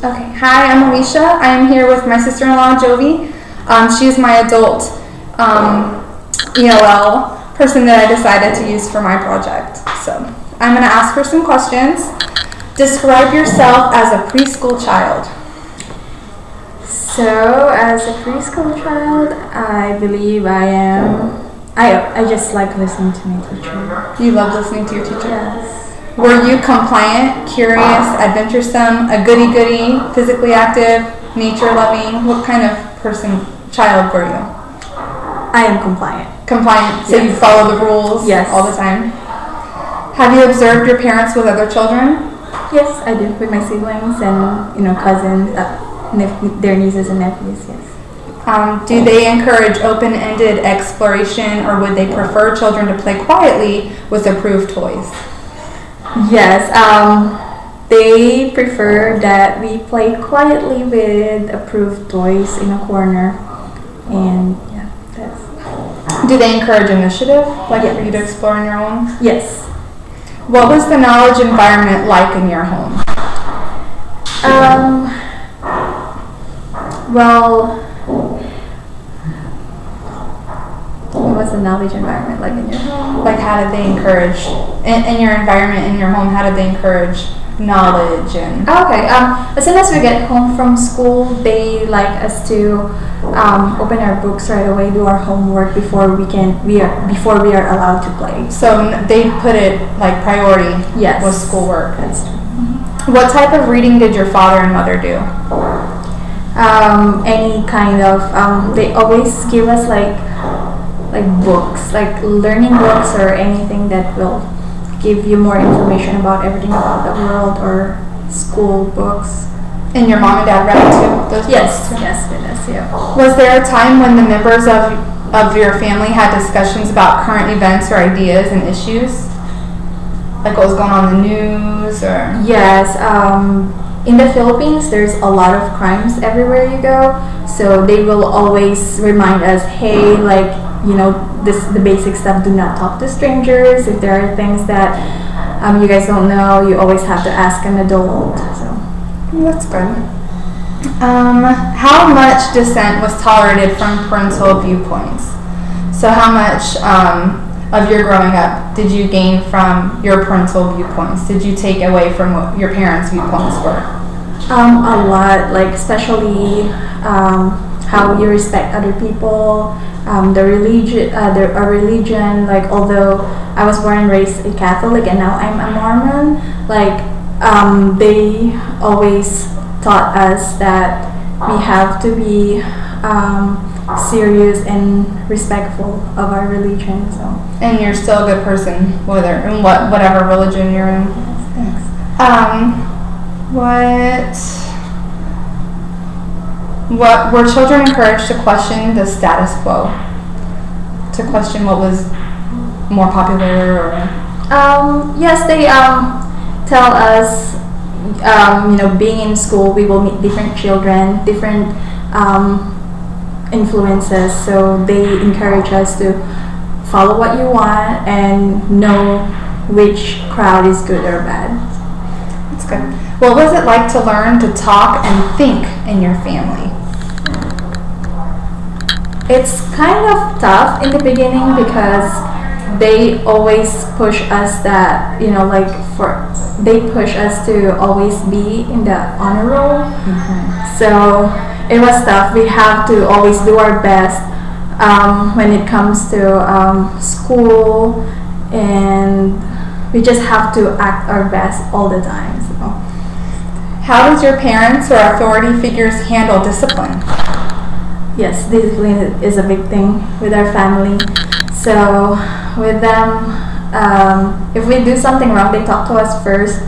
Okay. Hi, I'm Alicia. I am here with my sister-in-law, Jovi. She is my adult ELL person that I decided to use for my project. So I'm going to ask her some questions. Describe yourself as a preschool child. So, as a preschool child, I believe I just like listening to my teacher. You love listening to your teacher? Yes. Were you compliant, curious, adventuresome, a goody-goody, physically active, nature-loving? What kind of child were you? I am compliant. Compliant, so Yes. you follow the rules Yes. all the time? Have you observed your parents with other children? Yes, I do, with my siblings and cousins, their nieces and nephews. Yes. Do they encourage open-ended exploration, or would they prefer children to play quietly with approved toys? Yes, they prefer that we play quietly with approved toys in a corner, and yeah, that's. Do they encourage initiative, like for you to explore on your own? Yes. What was the knowledge environment like in your home? Well, what was the knowledge environment like in your home? Like, how did they encourage, in your environment, in your home, how did they encourage knowledge and... Okay, as soon as we get home from school, they like us to open our books right away, do our homework before we are allowed to play. So they put it like priority. Yes. Was schoolwork. That's true. What type of reading did your father and mother do? Any kind of, they always give us like books, like learning books or anything that will give you more information about everything about the world, or school books. And your mom and dad read too? Those Yes, books too? yes, yes, yeah. Was there a time when the members of your family had discussions about current events or ideas and issues? Like what was going on in the news or? Yes, in the Philippines, there's a lot of crimes everywhere you go. So they will always remind us, hey, like, the basic stuff, do not talk to strangers. If there are things that you guys don't know, you always have to ask an adult. So that's good. How much dissent was tolerated from parental viewpoints? So how much of your growing up did you gain from your parental viewpoints? Did you take away from what your parents' viewpoints were? A lot, like especially how you respect other people, the religion, our religion. Like, although I was born and raised a Catholic and now I'm a Mormon, like they always taught us that we have to be serious and respectful of our religion. So. And you're still a good person, whatever religion you're in. Thanks. What were children encouraged to question the status quo? To question what was more popular, or? Yes, they tell us. Being in school, we will meet different children, different influences. So they encourage us to follow what you want and know which crowd is good or bad. That's good. What was it like to learn to talk and think in your family? It's kind of tough in the beginning because they always push us that, they push us to always be in the honor roll. Mm-hmm. So it was tough. We have to always do our best when it comes to school, and we just have to act our best all the time. So. How does your parents or authority figures handle discipline? Yes, discipline is a big thing with our family. So with them, if we do something wrong, they talk to us first,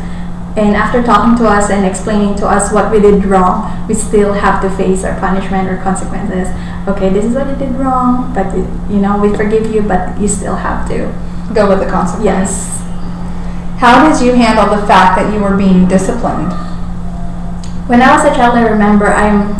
and after talking to us and explaining to us what we did wrong, we still have to face our punishment or consequences. Okay, this is what you did wrong, but we forgive you, but you still have to go with the consequence. Yes. How did you handle the fact that you were being disciplined? When I was a child, I remember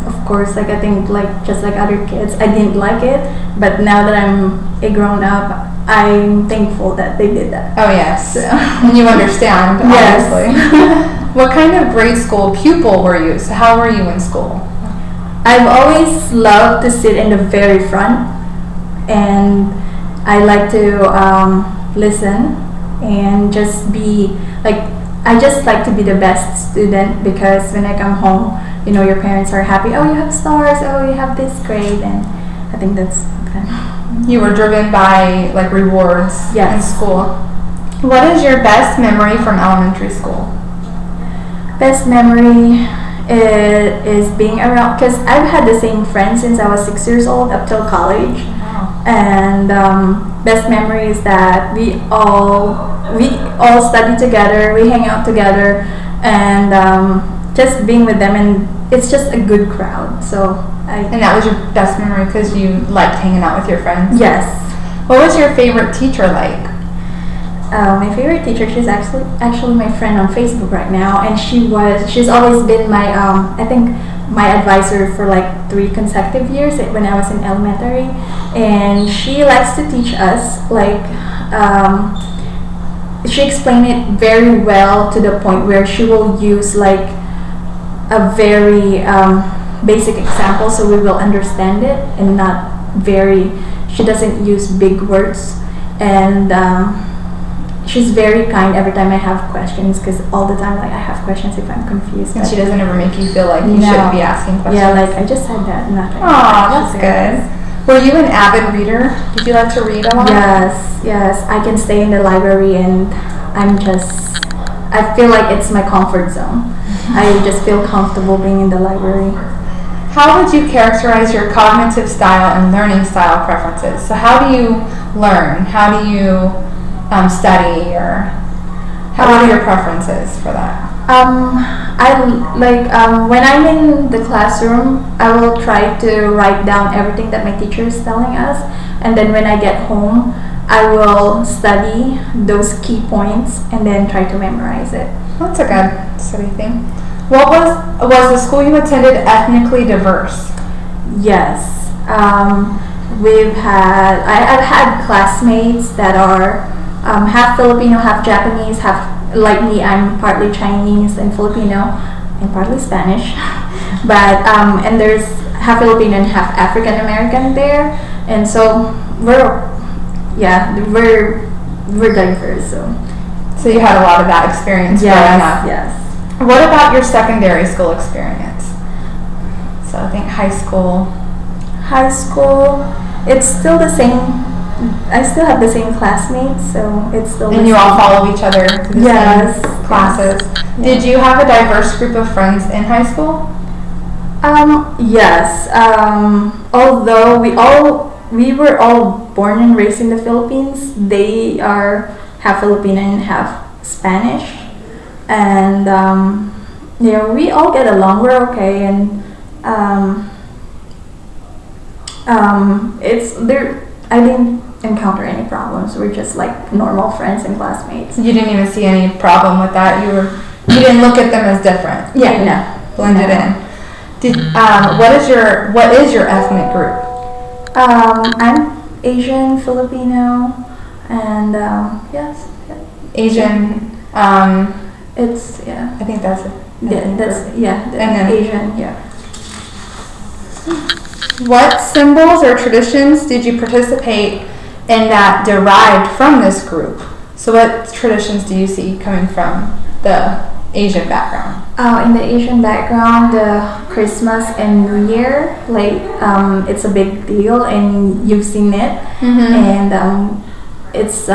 of course, I think just like other kids, I didn't like it, but now that I'm a grown up, I'm thankful that they did that. Oh yes, and you understand, yes. obviously. What kind of grade school pupil were you? So how were you in school? I've always loved to sit in the very front, and I like to listen and just be like, I just like to be the best student, because when I come home, you know, your parents are happy. Oh, you have stars. Oh, you have this grade, and I think that's okay. You were driven by like rewards Yes. in school. What is your best memory from elementary school? Best memory is being around, because I've had the same friends since I was 6 years old up till college. Wow. And best memory is that we all study together, we hang out together, and just being with them, and it's just a good crowd. So And that was your best memory because you liked hanging out with your friends? yes. What was your favorite teacher like? My favorite teacher, she's actually my friend on Facebook right now, and she's always been my I think my advisor for like 3 consecutive years when I was in elementary, and she likes to teach us like she explained it very well, to the point where she will use like a very basic example so we will understand it, and not very, she doesn't use big words, and she's very kind every time I have questions, because all the time like I have questions if I'm confused. And she doesn't ever make you feel like you No. shouldn't be asking questions? Yeah, like I just said that, nothing. Aw, that's She's good. Were you an avid reader? Did you like to read a lot? Yes, I can stay in the library, and I feel like it's my comfort zone. I just feel comfortable being in the library. How would you characterize your cognitive style and learning style preferences? So how do you learn? How do you study, or what are your preferences for that? I like when I'm in the classroom, I will try to write down everything that my teacher is telling us, and then when I get home, I will study those key points and then try to memorize it. That's a good study thing. What was the school you attended ethnically diverse? Yes, I've had classmates that are half Filipino, half Japanese, half like me. I'm partly Chinese and Filipino, and partly Spanish. But and there's half Filipino and half African American there, and so we're diverse. So you had a lot of that experience growing up. Yes. What about your secondary school experience? So I think high school. High school, it's still the same. I still have the same classmates, so it's still. And you all follow each other to the Yes. same classes. Yes. Did you have a diverse group of friends in high school? Yes. Although we were all born and raised in the Philippines, they are half Filipino and half Spanish, and we all get along. We're okay, and it's there. I didn't encounter any problems. We're just like normal friends and classmates. You didn't even see any problem with that. You didn't look at them as different. Yeah, You no. blended No. in. What is your ethnic group? I'm Asian, Filipino, and yes, Asian. it's I think that's it. and then- Asian, yeah. What symbols or traditions did you participate in that derived from this group? So what traditions do you see coming from the Asian background? In the Asian background, the Christmas and New Year, like it's a big deal, and you've seen it. Mm-hmm. And it's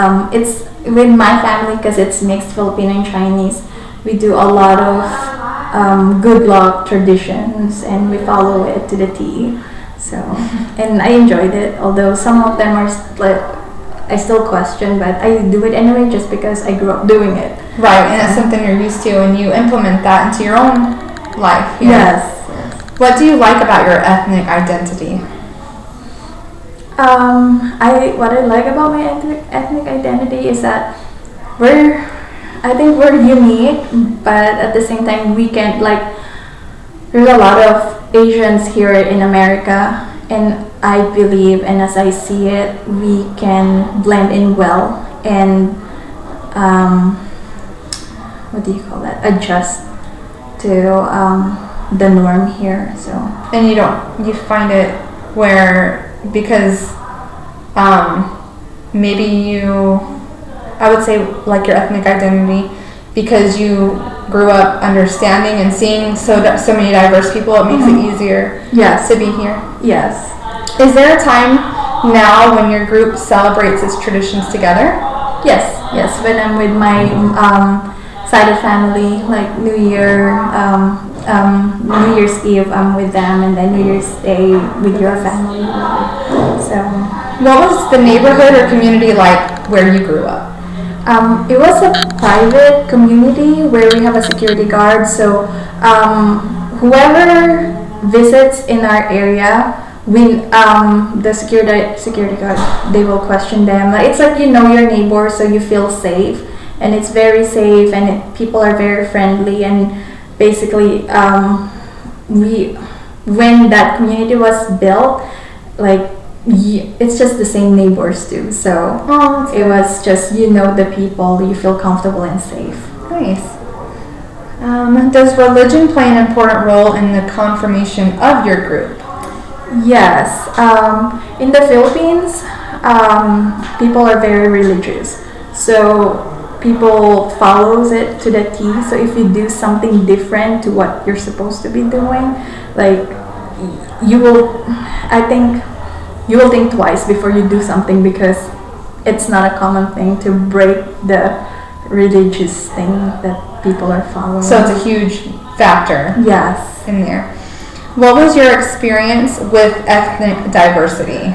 with my family, because it's mixed Filipino and Chinese. We do a lot of good luck traditions, and we follow it to the T. So, and I enjoyed it, although some of them are like I still question, but I do it anyway just because I grew up doing it. Right, and it's something you're used to, and you implement that into your own life. Here. Yes. What do you like about your ethnic identity? What I like about my ethnic identity is that I think we're unique, but at the same time we can there's a lot of Asians here in America, and I believe, and as I see it, we can blend in well and what do you call that? Adjust to the norm here. So. And you find it where, because maybe I would say like your ethnic identity, because you grew up understanding and seeing so many diverse people, it makes it easier Yes. to be here. Yes. Is there a time now when your group celebrates its traditions together? Yes. When I'm with my side of family, like New Year, New Year's Eve, I'm with them, and then New Year's Day with your family. So. What was the neighborhood or community like where you grew up? It was a private community where we have a security guard. So whoever visits in our area, the security guard, they will question them. It's like you know your neighbor, so you feel safe, and it's very safe, and people are very friendly. And basically, when that community was built, like. It's just the same neighbors too, so it was just the people, you feel comfortable and safe. Nice. Does religion play an important role in the conformation of your group? Yes. In the Philippines, people are very religious, so people follows it to the T. So if you do something different to what you're supposed to be doing, like you will think twice before you do something, because it's not a common thing to break the religious thing that people are following. So it's a huge factor. Yes. In there. What was your experience with ethnic diversity?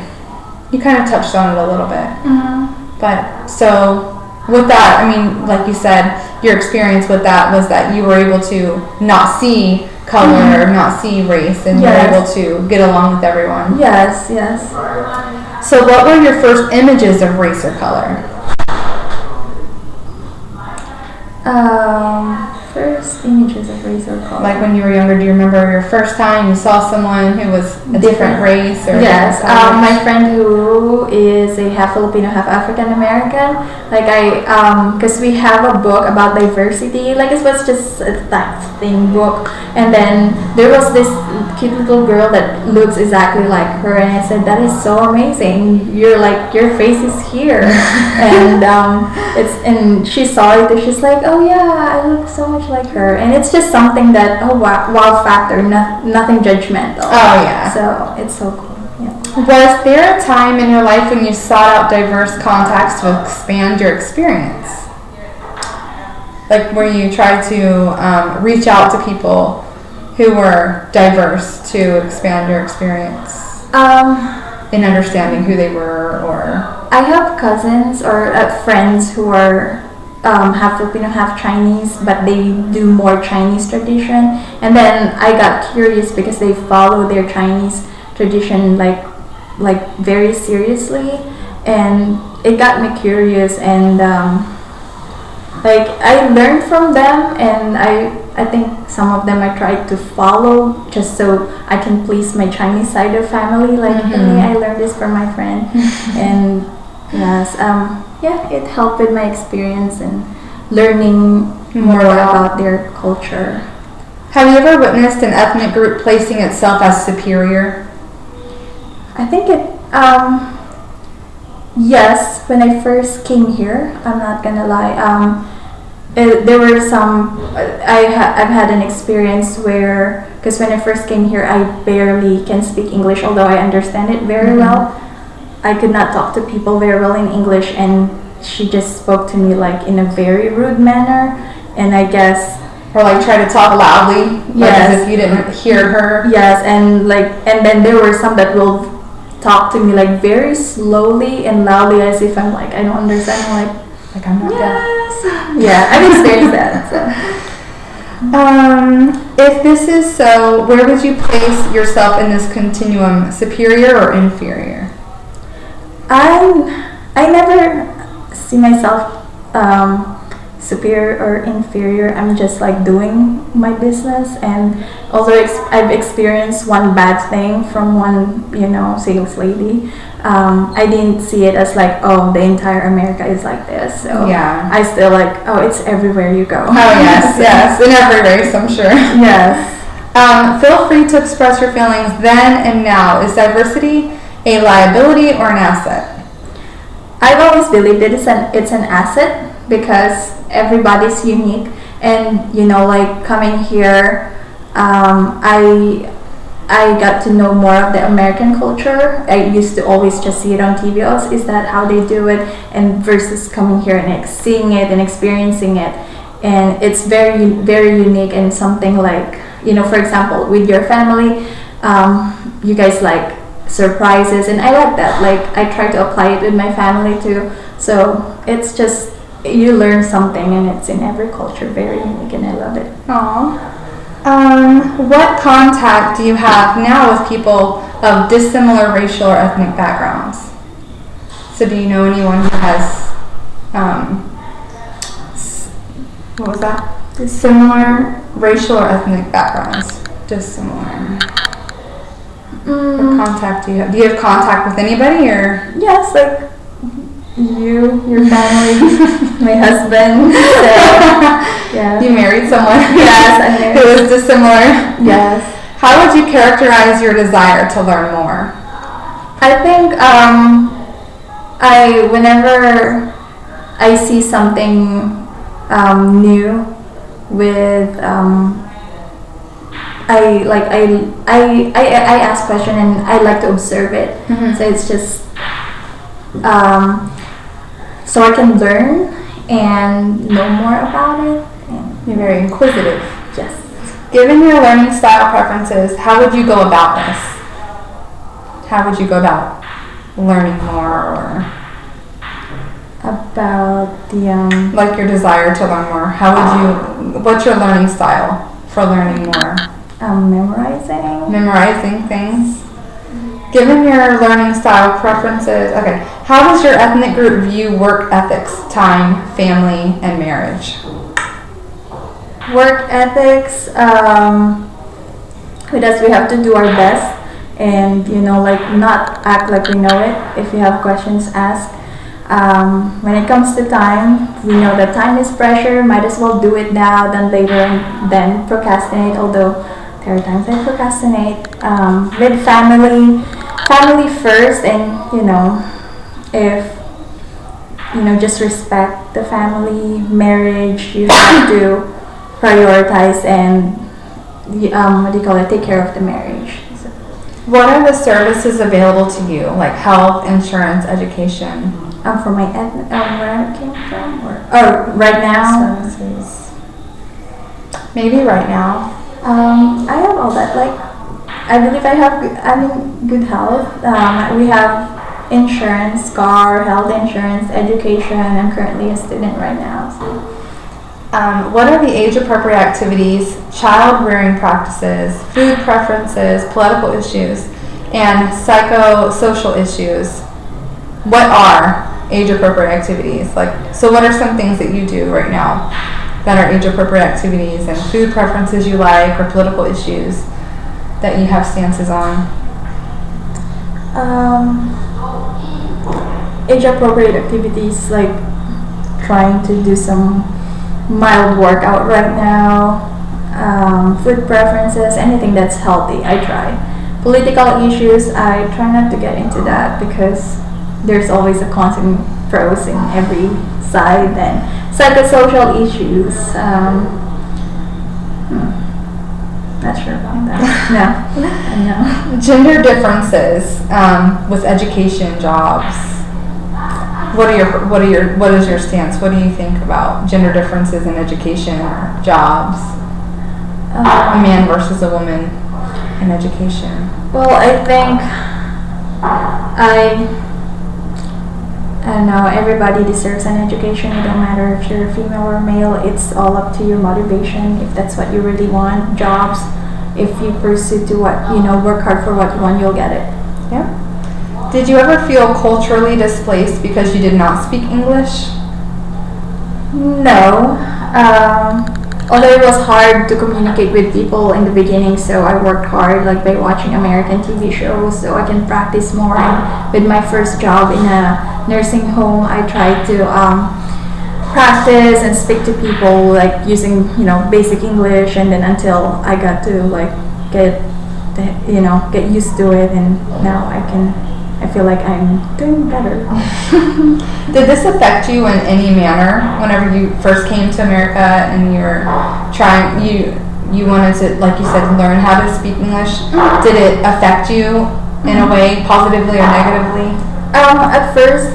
You kind of touched on it a little bit. Mm-hmm. But so with that, I mean, like you said, your experience with that was that you were able to not see color or not see race, and you were able to get along with everyone. Yes. So what were your first images of race or color? First images of race or color. Like when you were younger, do you remember your first time you saw someone who was a different race? Or yes, my friend who is a half Filipino, half African American, like because we have a book about diversity, like it was just a that thing book, and then there was this cute little girl that looks exactly like her, and I said, that is so amazing, your face is here. and she saw it, and she's like, oh yeah, I look so much like her, and it's just something that wow factor, nothing judgmental. Oh yeah. So it's so cool. Yeah. Was there a time in your life when you sought out diverse contacts to expand your experience? Like where you tried to reach out to people who were diverse to expand your experience in understanding who they were, or? I have cousins or friends who are half Filipino, half Chinese, but they do more Chinese tradition. And then I got curious because they follow their Chinese tradition like very seriously, and it got me curious, and I learned from them, and I think some of them I tried to follow just so I can please my Chinese side of family, hey, I learned this from my friend. And yes, it helped with my experience and learning more about their culture. Have you ever witnessed an ethnic group placing itself as superior? I think yes, when I first came here, I'm not gonna lie, there were some, I've had an experience where, because when I first came here, I barely can speak English, although I understand it very well. I could not talk to people very well in English, and she just spoke to me in a very rude manner, and I guess, or try to talk loudly, as if you didn't hear her. Yes, and then there were some that will talk to me very slowly and loudly, as if I'm I don't understand. I'm not deaf. Yeah, I've experienced that. So. If this is so, where would you place yourself in this continuum, superior or inferior? I never see myself superior or inferior. I'm just like doing my business. And although I've experienced one bad thing from one, sales lady, I didn't see it as like, oh, the entire America is like this. So Yeah. I still like, oh, it's everywhere you go. Oh yes, yes, in every race, I'm sure. Yes. Feel free to express your feelings then and now. Is diversity a liability or an asset? I've always believed it's an asset because everybody's unique, and like coming here, I got to know more of the American culture. I used to always just see it on TV. Oh, is that how they do it? And versus coming here and seeing it and experiencing it, and it's very very unique and something like, for example, with your family, you guys like surprises, and I like that. Like I try to apply it with my family too. So it's just, you learn something, and it's in every culture, very unique, and I love it. Aww. What contact do you have now with people of dissimilar racial or ethnic backgrounds? So do you know anyone who has, what was that? Dissimilar racial or ethnic backgrounds? Dissimilar. What contact do you have? Do you have contact with anybody, or? Yes, like your family, my husband. So, yeah. You married someone? Yes, I married. Who was dissimilar? Yes. How would you characterize your desire to learn more? I think whenever I see something new with I ask question, and I like to observe it. Mm-hmm. So it's just so I can learn and know more about it. And You're very inquisitive. yes. Given your learning style preferences, how would you go about this? How would you go about learning more, or About the like your desire to learn more? What's your learning style for learning more? memorizing. Memorizing things? Given your learning style preferences, okay, how does your ethnic group view work ethics, time, family, and marriage? Work ethics, with us we have to do our best, and like not act like we know it. If you have questions, ask. When it comes to time, we know that time is pressure, might as well do it now than later, and then procrastinate, although there are times I procrastinate. With family first, and if just respect the family. Marriage, you have to prioritize and take care of the marriage. So. What are the services available to you, like health, insurance, education? For my where I came from, or right now. Services. Maybe right now. I have all that. Like, I believe I'm in good health. We have insurance, car, health insurance, education. I'm currently a student right now. So. What are the age-appropriate activities, child-rearing practices, food preferences, political issues, and psychosocial issues? What are age-appropriate activities? So what are some things that you do right now that are age-appropriate activities, and food preferences you like, or political issues that you have stances on? Age-appropriate activities, like trying to do some mild workout right now. Food preferences, anything that's healthy, I try. Political issues, I try not to get into that because there's always a constant pros in every side. And psychosocial issues, not sure about that. No. Gender differences with education, jobs. What is your stance? What do you think about gender differences in education, jobs? A man versus a woman in education. Well, I think I don't know, everybody deserves an education. It don't matter if you're female or male. It's all up to your motivation, if that's what you really want. Jobs, if you pursue to what, work hard for what you want, you'll get it. Yeah. Did you ever feel culturally displaced because you did not speak English? No. Although it was hard to communicate with people in the beginning, so I worked hard like by watching American TV shows so I can practice more. And with my first job in a nursing home, I tried to practice and speak to people like using basic English, and then until I got to like get used to it, and now I feel like I'm doing better. Did this affect you in any manner whenever you first came to America and you're trying, you wanted to, like you said, learn how to speak English? Did it affect you in a way, positively or negatively? At first,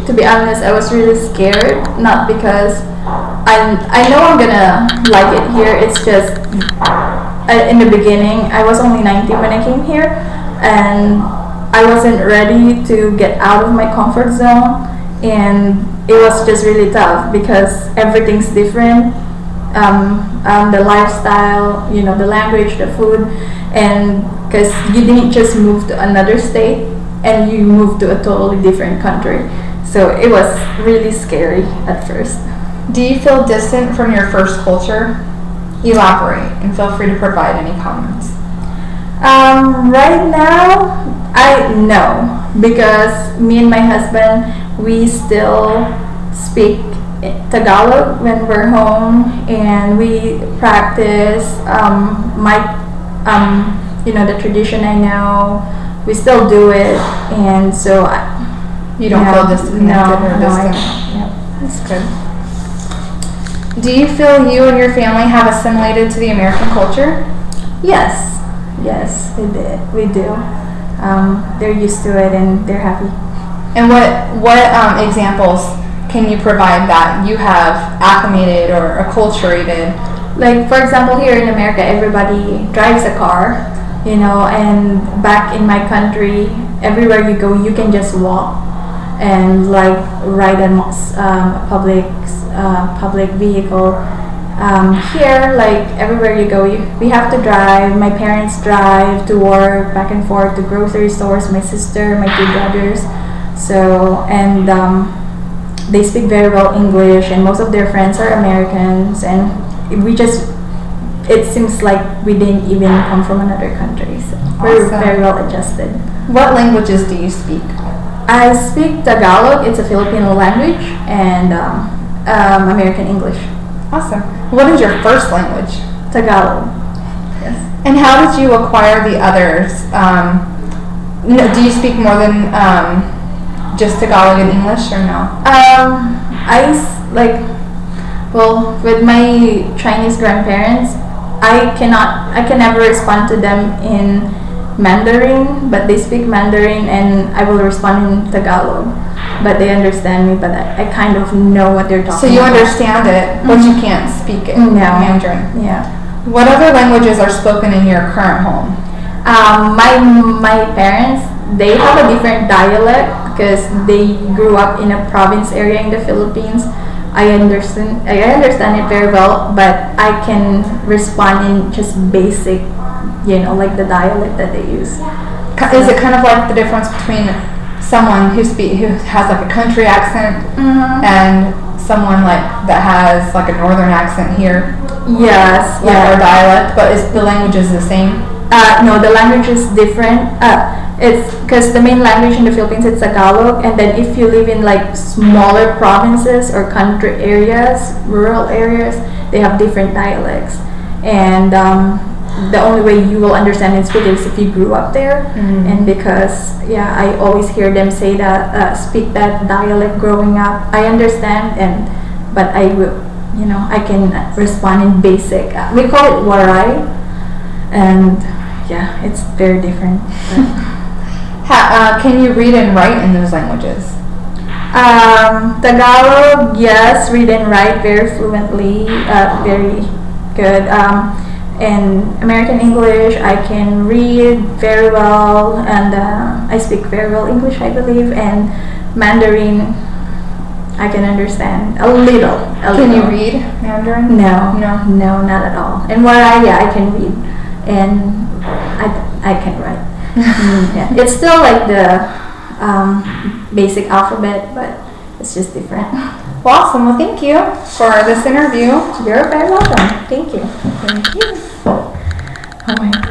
to be honest, I was really scared. Not because I know I'm gonna like it here. It's just in the beginning, I was only 19 when I came here, and I wasn't ready to get out of my comfort zone, and it was just really tough because everything's different. The lifestyle, the language, the food, and because you didn't just move to another state and you moved to a totally different country, so it was really scary at first. Do you feel distant from your first culture? Elaborate, and feel free to provide any comments. Right now, I know, because me and my husband, we still speak Tagalog when we're home, and we practice the tradition I know. We still do it, and so you don't feel disconnected or distant. That's good. Do you feel you and your family have assimilated to the American culture? Yes, we do. They're used to it and they're happy. And what examples can you provide that you have acclimated or acculturated? Like, for example, here in America, everybody drives a car, and back in my country, everywhere you go, you can just walk and like ride a public vehicle. Here, like everywhere you go, we have to drive. My parents drive to work, back and forth to grocery stores. My sister, my two brothers. So, and they speak very well English, and most of their friends are Americans, and it seems like we didn't even come from another country. So we're very well adjusted. What languages do you speak? I speak Tagalog. It's a Filipino language, and American English. Awesome. What is your first language? Tagalog. Yes. And how did you acquire the others? Do you speak more than just Tagalog and English, or no? With my Chinese grandparents, I can never respond to them in Mandarin, but they speak Mandarin, and I will respond in Tagalog. But they understand me, but I kind of know what they're talking about. So you understand it, but you can't speak it. No. Mandarin. Yeah. What other languages are spoken in your current home? My parents, they have a different dialect because they grew up in a province area in the Philippines. I understand it very well, but I can respond in just basic, like the dialect that they use. Is it kind of like the difference between someone who has like a country accent and someone like that has like a northern accent here? Yes, or dialect, but is the language the same? No, the language is different. It's because the main language in the Philippines is Tagalog, and then if you live in like smaller provinces or country areas, rural areas, they have different dialects, and the only way you will understand and speak is if you grew up there. And because I always hear them say that speak that dialect growing up. I understand, but I will, I can respond in basic. We call it waray, and it's very different. Can you read and write in those languages? Tagalog, yes, read and write very fluently, very good. And American English, I can read very well, and I speak very well English, I believe. And Mandarin, I can understand a little. Can you read Mandarin? No, not at all. And waray, I can read, and I can write. It's still like the basic alphabet, but it's just different. Well, awesome. Well, thank you for this interview. You're very welcome. Thank you. Thank you. Oh my God.